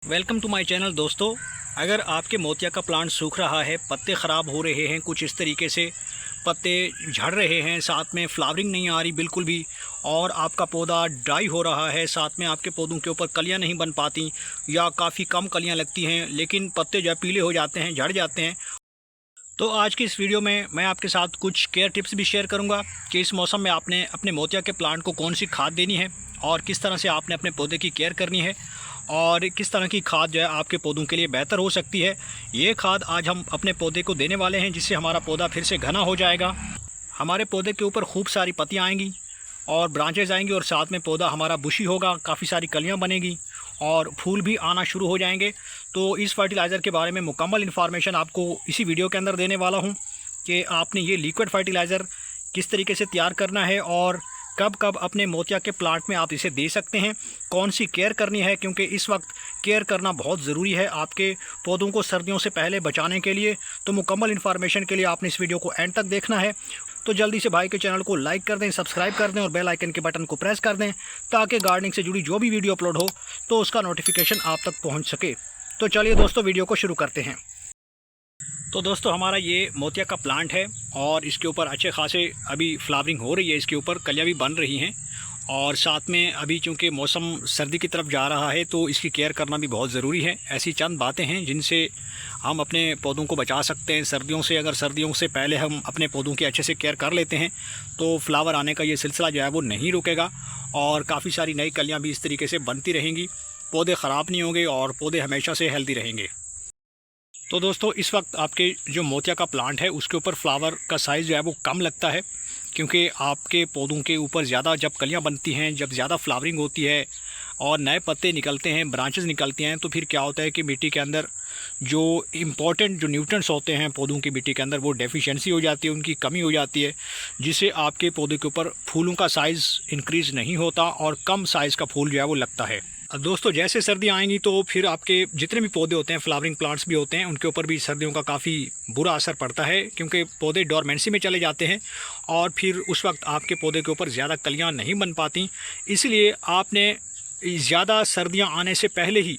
Welcome to my channel दोस्तों। अगर आपके मोतिया का प्लांट सूख रहा है, पत्ते ख़राब हो रहे हैं, कुछ इस तरीके से पत्ते झड़ रहे हैं, साथ में फ्लावरिंग नहीं आ रही बिल्कुल भी, और आपका पौधा ड्राई हो रहा है, साथ में आपके पौधों के ऊपर कलियां नहीं बन पाती या काफ़ी कम कलियां लगती हैं, लेकिन पत्ते जो है पीले हो जाते हैं, झड़ जाते हैं, तो आज की इस वीडियो में मैं आपके साथ कुछ केयर टिप्स भी शेयर करूंगा कि इस मौसम में आपने अपने मोतिया के प्लांट को कौन सी खाद देनी है और किस तरह से आपने अपने पौधे की केयर करनी है और किस तरह की खाद जो है आपके पौधों के लिए बेहतर हो सकती है। ये खाद आज हम अपने पौधे को देने वाले हैं, जिससे हमारा पौधा फिर से घना हो जाएगा, हमारे पौधे के ऊपर खूब सारी पत्तियाँ आएंगी और ब्रांचेज आएंगी, और साथ में पौधा हमारा बुशी होगा, काफ़ी सारी कलियाँ बनेगी और फूल भी आना शुरू हो जाएंगे। तो इस फर्टिलाइज़र के बारे में मुकम्मल इन्फॉर्मेशन आपको इसी वीडियो के अंदर देने वाला हूं कि आपने ये लिक्विड फर्टिलाइज़र किस तरीके से तैयार करना है और कब कब अपने मोतिया के प्लांट में आप इसे दे सकते हैं, कौन सी केयर करनी है, क्योंकि इस वक्त केयर करना बहुत ज़रूरी है आपके पौधों को सर्दियों से पहले बचाने के लिए। तो मुकम्मल इन्फॉर्मेशन के लिए आपने इस वीडियो को एंड तक देखना है। तो जल्दी से भाई के चैनल को लाइक कर दें, सब्सक्राइब कर दें और बेल आइकन के बटन को प्रेस कर दें, ताकि गार्डनिंग से जुड़ी जो भी वीडियो अपलोड हो तो उसका नोटिफिकेशन आप तक पहुंच सके। तो चलिए दोस्तों, वीडियो को शुरू करते हैं। तो दोस्तों, हमारा ये मोतिया का प्लांट है और इसके ऊपर अच्छे खासे अभी फ्लावरिंग हो रही है, इसके ऊपर कलियाँ भी बन रही हैं, और साथ में अभी चूँकि मौसम सर्दी की तरफ जा रहा है तो इसकी केयर करना भी बहुत ज़रूरी है। ऐसी चंद बातें हैं जिनसे हम अपने पौधों को बचा सकते हैं सर्दियों से। अगर सर्दियों से पहले हम अपने पौधों की अच्छे से केयर कर लेते हैं तो फ्लावर आने का ये सिलसिला जो है वो नहीं रुकेगा और काफ़ी सारी नई कलियाँ भी इस तरीके से बनती रहेंगी, पौधे ख़राब नहीं होंगे और पौधे हमेशा से हेल्दी रहेंगे। तो दोस्तों, इस वक्त आपके जो मोतिया का प्लांट है उसके ऊपर फ्लावर का साइज़ जो है वो कम लगता है, क्योंकि आपके पौधों के ऊपर ज़्यादा जब कलियां बनती हैं, जब ज़्यादा फ्लावरिंग होती है और नए पत्ते निकलते हैं, ब्रांचेस निकलती हैं, तो फिर क्या होता है कि मिट्टी के अंदर जो इम्पॉर्टेंट जो न्यूट्रिएंट्स होते हैं पौधों की मिट्टी के अंदर, वो डेफिशिएंसी हो जाती है, उनकी कमी हो जाती है, जिससे आपके पौधे के ऊपर फूलों का साइज़ इंक्रीज़ नहीं होता और कम साइज़ का फूल जो है वो लगता है। अब दोस्तों, जैसे सर्दियाँ आएंगी तो फिर आपके जितने भी पौधे होते हैं, फ्लावरिंग प्लांट्स भी होते हैं, उनके ऊपर भी सर्दियों का काफ़ी बुरा असर पड़ता है, क्योंकि पौधे डोरमेंसी में चले जाते हैं और फिर उस वक्त आपके पौधे के ऊपर ज़्यादा कलियाँ नहीं बन पाती। इसलिए आपने ज़्यादा सर्दियाँ आने से पहले ही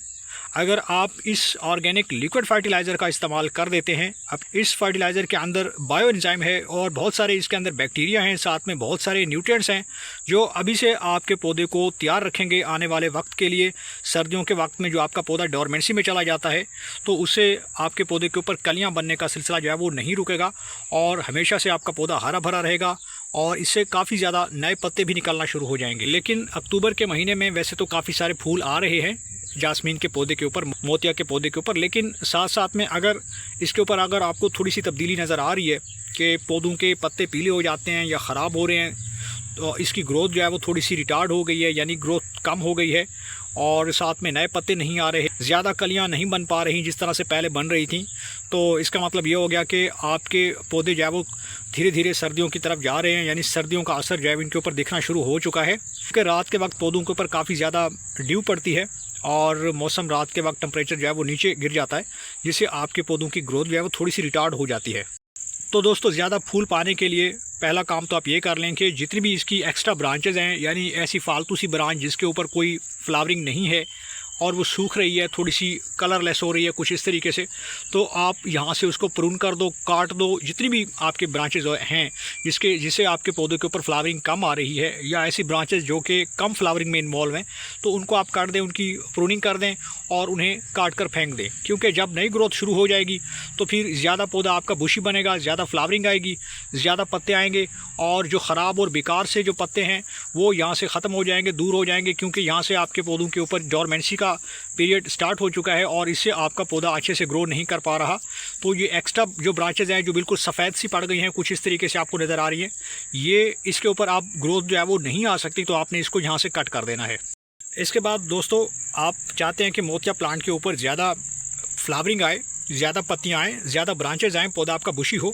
अगर आप इस ऑर्गेनिक लिक्विड फर्टिलाइज़र का इस्तेमाल कर देते हैं, अब इस फर्टिलाइज़र के अंदर बायो एंजाइम है और बहुत सारे इसके अंदर बैक्टीरिया हैं, साथ में बहुत सारे न्यूट्रिएंट्स हैं जो अभी से आपके पौधे को तैयार रखेंगे आने वाले वक्त के लिए। सर्दियों के वक्त में जो आपका पौधा डोरमेंसी में चला जाता है तो उससे आपके पौधे के ऊपर कलियाँ बनने का सिलसिला जो है वो नहीं रुकेगा और हमेशा से आपका पौधा हरा भरा रहेगा और इससे काफ़ी ज़्यादा नए पत्ते भी निकलना शुरू हो जाएंगे। लेकिन अक्टूबर के महीने में वैसे तो काफ़ी सारे फूल आ रहे हैं जास्मीन के पौधे के ऊपर, मोतिया के पौधे के ऊपर, लेकिन साथ साथ में अगर इसके ऊपर अगर आपको थोड़ी सी तब्दीली नज़र आ रही है कि पौधों के पत्ते पीले हो जाते हैं या ख़राब हो रहे हैं, तो इसकी ग्रोथ जो है वो थोड़ी सी रिटार्ड हो गई है, यानी ग्रोथ कम हो गई है और साथ में नए पत्ते नहीं आ रहे, ज़्यादा कलियां नहीं बन पा रही जिस तरह से पहले बन रही थी, तो इसका मतलब ये हो गया कि आपके पौधे जो है वो धीरे धीरे सर्दियों की तरफ जा रहे हैं, यानी सर्दियों का असर जो है इनके ऊपर दिखना शुरू हो चुका है। क्योंकि रात के वक्त पौधों के ऊपर काफ़ी ज़्यादा ड्यू पड़ती है और मौसम रात के वक्त टेम्परेचर जो है वो नीचे गिर जाता है, जिससे आपके पौधों की ग्रोथ जो है वो थोड़ी सी रिटार्ड हो जाती है। तो दोस्तों, ज़्यादा फूल पाने के लिए पहला काम तो आप ये कर लें कि जितनी भी इसकी एक्स्ट्रा ब्रांचेज़ हैं, यानी ऐसी फालतू सी ब्रांच जिसके ऊपर कोई फ्लावरिंग नहीं है और वो सूख रही है, थोड़ी सी कलरलेस हो रही है कुछ इस तरीके से, तो आप यहाँ से उसको प्रून कर दो, काट दो। जितनी भी आपके ब्रांचेज़ हैं जिससे आपके पौधे के ऊपर फ्लावरिंग कम आ रही है या ऐसी ब्रांचेज़ जो कि कम फ्लावरिंग में इन्वॉल्व हैं, तो उनको आप काट दें, उनकी प्रूनिंग कर दें और उन्हें काट कर फेंक दें। क्योंकि जब नई ग्रोथ शुरू हो जाएगी तो फिर ज़्यादा पौधा आपका बुशी बनेगा, ज़्यादा फ्लावरिंग आएगी, ज़्यादा पत्ते आएंगे और जो ख़राब और बेकार से जो पत्ते हैं वो यहाँ से ख़त्म हो जाएंगे, दूर हो जाएंगे, क्योंकि यहाँ से आपके पौधों के ऊपर डोरमेंसी का पीरियड स्टार्ट हो चुका है और इससे आपका पौधा अच्छे से ग्रो नहीं कर पा रहा। तो ये एक्स्ट्रा जो ब्रांचेज़ हैं जो बिल्कुल सफ़ेद सी पड़ गई हैं, कुछ इस तरीके से आपको नज़र आ रही हैं, ये इसके ऊपर आप ग्रोथ जो है वो नहीं आ सकती, तो आपने इसको यहाँ से कट कर देना है। इसके बाद दोस्तों, आप चाहते हैं कि मोतिया प्लांट के ऊपर ज़्यादा फ्लावरिंग आए, ज़्यादा पत्तियाँ आएँ, ज़्यादा ब्रांचेज़ आएँ, पौधा आपका बुशी हो,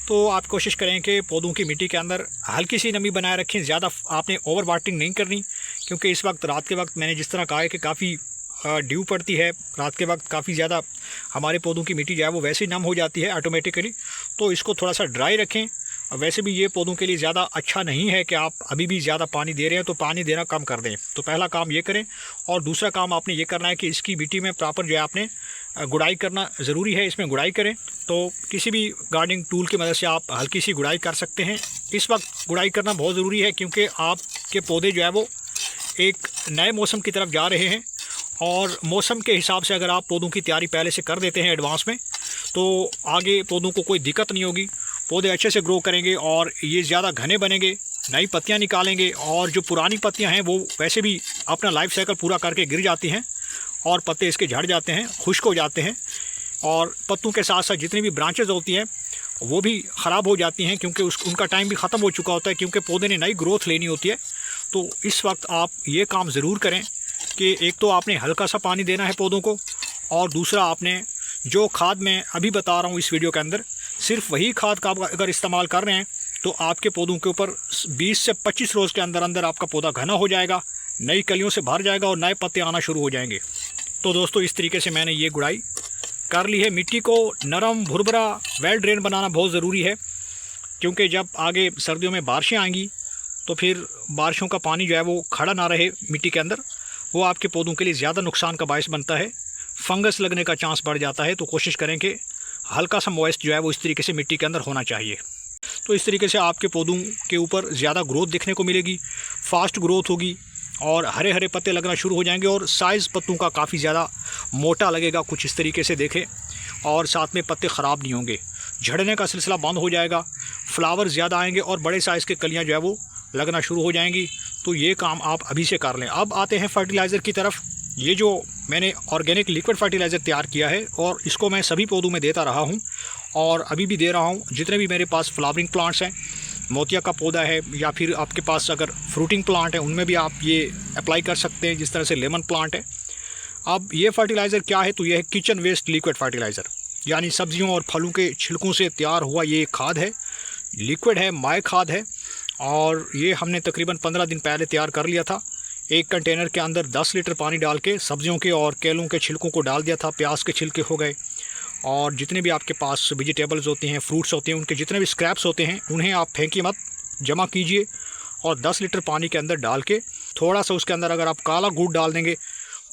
तो आप कोशिश करें कि पौधों की मिट्टी के अंदर हल्की सी नमी बनाए रखें। ज़्यादा आपने ओवर वाटरिंग नहीं करनी, क्योंकि इस वक्त रात के वक्त मैंने जिस तरह कहा है कि काफ़ी ड्यू पड़ती है, रात के वक्त काफ़ी ज़्यादा हमारे पौधों की मिट्टी जो है वो वैसे ही नम हो जाती है ऑटोमेटिकली। तो इसको थोड़ा सा ड्राई रखें वैसे भी ये पौधों के लिए ज़्यादा अच्छा नहीं है कि आप अभी भी ज़्यादा पानी दे रहे हैं तो पानी देना कम कर दें। तो पहला काम ये करें, और दूसरा काम आपने ये करना है कि इसकी मिट्टी में प्रॉपर जो है आपने गुड़ाई करना ज़रूरी है। इसमें गुड़ाई करें तो किसी भी गार्डनिंग टूल की मदद से आप हल्की सी गुड़ाई कर सकते हैं। इस वक्त गुड़ाई करना बहुत ज़रूरी है क्योंकि आपके पौधे जो है वो एक नए मौसम की तरफ जा रहे हैं, और मौसम के हिसाब से अगर आप पौधों की तैयारी पहले से कर देते हैं एडवांस में, तो आगे पौधों को कोई दिक्कत नहीं होगी। पौधे अच्छे से ग्रो करेंगे और ये ज़्यादा घने बनेंगे, नई पत्तियां निकालेंगे, और जो पुरानी पत्तियां हैं वो वैसे भी अपना लाइफ साइकिल पूरा करके गिर जाती हैं और पत्ते इसके झड़ जाते हैं, खुश्क हो जाते हैं, और पत्तों के साथ साथ जितनी भी ब्रांचेज होती हैं वो भी ख़राब हो जाती हैं क्योंकि उनका टाइम भी ख़त्म हो चुका होता है, क्योंकि पौधे ने नई ग्रोथ लेनी होती है। तो इस वक्त आप ये काम ज़रूर करें कि एक तो आपने हल्का सा पानी देना है पौधों को, और दूसरा आपने जो खाद मैं अभी बता रहा हूँ इस वीडियो के अंदर, सिर्फ वही खाद का आप अगर इस्तेमाल कर रहे हैं तो आपके पौधों के ऊपर 20 से 25 रोज़ के अंदर अंदर आपका पौधा घना हो जाएगा, नई कलियों से भर जाएगा और नए पत्ते आना शुरू हो जाएंगे। तो दोस्तों, इस तरीके से मैंने ये गुड़ाई कर ली है। मिट्टी को नरम, भुरभुरा, वेल ड्रेन बनाना बहुत ज़रूरी है, क्योंकि जब आगे सर्दियों में बारिशें आएंगी तो फिर बारिशों का पानी जो है वो खड़ा ना रहे मिट्टी के अंदर, वो आपके पौधों के लिए ज़्यादा नुकसान का बायस बनता है, फंगस लगने का चांस बढ़ जाता है। तो कोशिश करें कि हल्का सा मॉइस्ट जो है वो इस तरीके से मिट्टी के अंदर होना चाहिए। तो इस तरीके से आपके पौधों के ऊपर ज़्यादा ग्रोथ देखने को मिलेगी, फास्ट ग्रोथ होगी, और हरे हरे पत्ते लगना शुरू हो जाएंगे, और साइज़ पत्तों का काफ़ी ज़्यादा मोटा लगेगा, कुछ इस तरीके से देखें, और साथ में पत्ते ख़राब नहीं होंगे, झड़ने का सिलसिला बंद हो जाएगा, फ्लावर ज़्यादा आएंगे और बड़े साइज़ के कलियाँ जो है वो लगना शुरू हो जाएंगी। तो ये काम आप अभी से कर लें। अब आते हैं फर्टिलाइज़र की तरफ। ये जो मैंने ऑर्गेनिक लिक्विड फर्टिलाइज़र तैयार किया है, और इसको मैं सभी पौधों में देता रहा हूँ और अभी भी दे रहा हूँ। जितने भी मेरे पास फ्लावरिंग प्लांट्स हैं, मोतिया का पौधा है, या फिर आपके पास अगर फ्रूटिंग प्लांट है, उनमें भी आप ये अप्लाई कर सकते हैं, जिस तरह से लेमन प्लांट है। अब ये फर्टिलाइज़र क्या है, तो यह है किचन वेस्ट लिक्विड फर्टिलाइज़र, यानी सब्जियों और फलों के छिलकों से तैयार हुआ ये खाद है, लिक्विड है, माय खाद है, और ये हमने तकरीबन 15 दिन पहले तैयार कर लिया था। एक कंटेनर के अंदर 10 लीटर पानी डाल के सब्जियों के और केलों के छिलकों को डाल दिया था, प्याज के छिलके हो गए, और जितने भी आपके पास वेजिटेबल्स होती हैं, फ्रूट्स होते हैं, उनके जितने भी स्क्रैप्स होते हैं उन्हें आप फेंकिए मत, जमा कीजिए, और 10 लीटर पानी के अंदर डाल के थोड़ा सा उसके अंदर अगर आप काला गुड़ डाल देंगे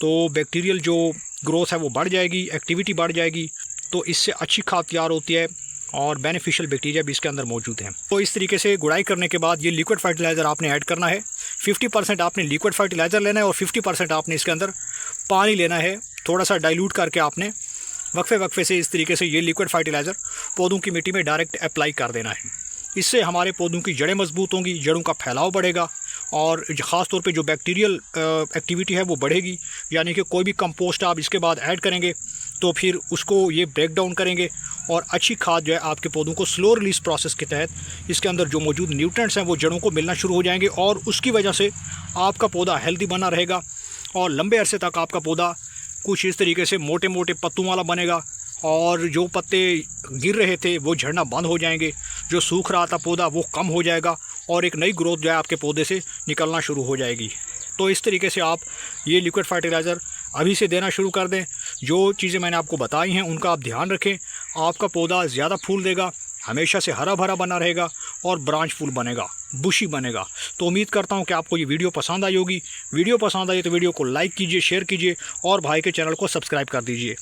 तो बैक्टीरियल जो ग्रोथ है वो बढ़ जाएगी, एक्टिविटी बढ़ जाएगी, तो इससे अच्छी खाद तैयार होती है और बेनिफिशियल बैक्टीरिया भी इसके अंदर मौजूद हैं। तो इस तरीके से गुड़ाई करने के बाद ये लिक्विड फर्टिलाइज़र आपने ऐड करना है। 50% आपने लिक्विड फर्टिलाइज़र लेना है और 50% आपने इसके अंदर पानी लेना है, थोड़ा सा डाइल्यूट करके आपने वक्फे से इस तरीके से ये लिक्विड फर्टिलाइज़र पौधों की मिट्टी में डायरेक्ट अप्लाई कर देना है। इससे हमारे पौधों की जड़ें मजबूत होंगी, जड़ों का फैलाव बढ़ेगा, और ख़ास तौर पे जो बैक्टीरियल एक्टिविटी है वो बढ़ेगी, यानी कि कोई भी कंपोस्ट आप इसके बाद ऐड करेंगे तो फिर उसको ये ब्रेक डाउन करेंगे, और अच्छी खाद जो है आपके पौधों को स्लो रिलीज प्रोसेस के तहत इसके अंदर जो मौजूद न्यूट्रिएंट्स हैं वो जड़ों को मिलना शुरू हो जाएंगे, और उसकी वजह से आपका पौधा हेल्दी बना रहेगा, और लंबे अरसे तक आपका पौधा कुछ इस तरीके से मोटे मोटे पत्तों वाला बनेगा, और जो पत्ते गिर रहे थे वो झड़ना बंद हो जाएंगे, जो सूख रहा था पौधा वो कम हो जाएगा, और एक नई ग्रोथ जो है आपके पौधे से निकलना शुरू हो जाएगी। तो इस तरीके से आप ये लिक्विड फर्टिलाइज़र अभी से देना शुरू कर दें। जो चीज़ें मैंने आपको बताई हैं उनका आप ध्यान रखें, आपका पौधा ज़्यादा फूल देगा, हमेशा से हरा भरा बना रहेगा, और ब्रांच फूल बनेगा, बुशी बनेगा। तो उम्मीद करता हूँ कि आपको ये वीडियो पसंद आई होगी। वीडियो पसंद आई तो वीडियो को लाइक कीजिए, शेयर कीजिए, और भाई के चैनल को सब्सक्राइब कर दीजिए।